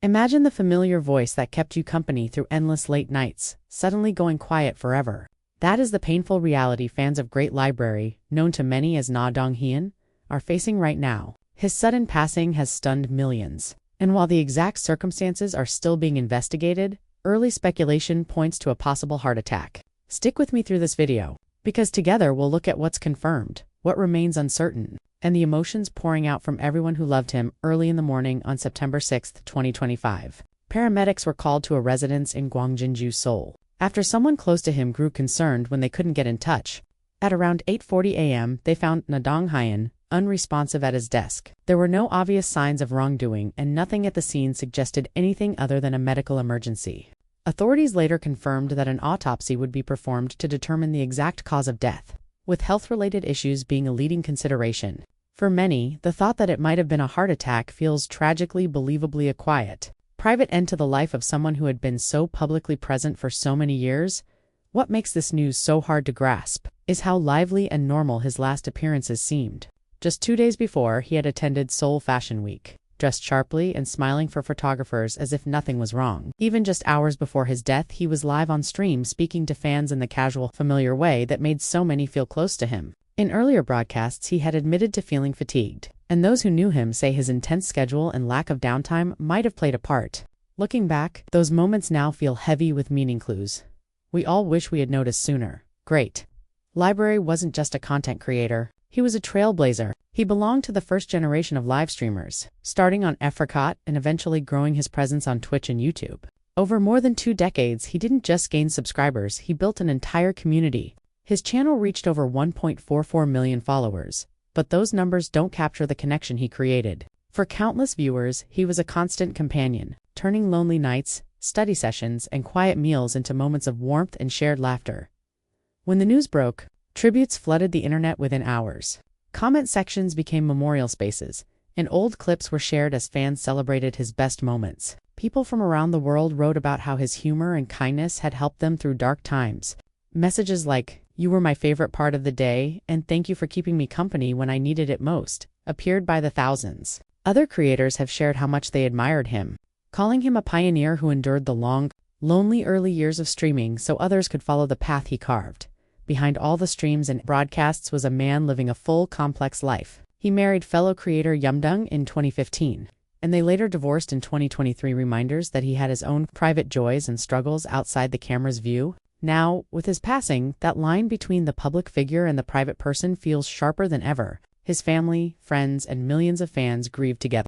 Imagine the familiar voice that kept you company through endless late nights, suddenly going quiet forever. That is the painful reality fans of Great Library, known to many as Na Dong-hyun, are facing right now. His sudden passing has stunned millions. And while the exact circumstances are still being investigated, early speculation points to a possible heart attack. Stick with me through this video, because together we'll look at what's confirmed, what remains uncertain, and the emotions pouring out from everyone who loved him early in the morning on September 6, 2025. Paramedics were called to a residence in Gwangjinju, Seoul, after someone close to him grew concerned when they couldn't get in touch. At around 8:40 a.m., they found Na Dong-hyun unresponsive at his desk. There were no obvious signs of wrongdoing, and nothing at the scene suggested anything other than a medical emergency. Authorities later confirmed that an autopsy would be performed to determine the exact cause of death, with health-related issues being a leading consideration. For many, the thought that it might have been a heart attack feels tragically believably a quiet, private end to the life of someone who had been so publicly present for so many years. What makes this news so hard to grasp is how lively and normal his last appearances seemed. Just 2 days before, he had attended Seoul Fashion Week, dressed sharply and smiling for photographers as if nothing was wrong. Even just hours before his death, he was live on stream speaking to fans in the casual, familiar way that made so many feel close to him. In earlier broadcasts, he had admitted to feeling fatigued, and those who knew him say his intense schedule and lack of downtime might have played a part. Looking back, those moments now feel heavy with meaning clues we all wish we had noticed sooner. Great Library wasn't just a content creator. He was a trailblazer. He belonged to the first generation of live streamers, starting on Efricot and eventually growing his presence on Twitch and YouTube. Over more than 2 decades, he didn't just gain subscribers, he built an entire community. His channel reached over 1.44 million followers, but those numbers don't capture the connection he created. For countless viewers, he was a constant companion, turning lonely nights, study sessions, and quiet meals into moments of warmth and shared laughter. When the news broke, tributes flooded the internet within hours. Comment sections became memorial spaces, and old clips were shared as fans celebrated his best moments. People from around the world wrote about how his humor and kindness had helped them through dark times. Messages like, "You were my favorite part of the day," and "Thank you for keeping me company when I needed it most," appeared by the thousands. Other creators have shared how much they admired him, calling him a pioneer who endured the long, lonely early years of streaming so others could follow the path he carved. Behind all the streams and broadcasts was a man living a full, complex life. He married fellow creator Yumdung in 2015, and they later divorced in 2023, reminders that he had his own private joys and struggles outside the camera's view. Now, with his passing, that line between the public figure and the private person feels sharper than ever. His family, friends, and millions of fans grieve together.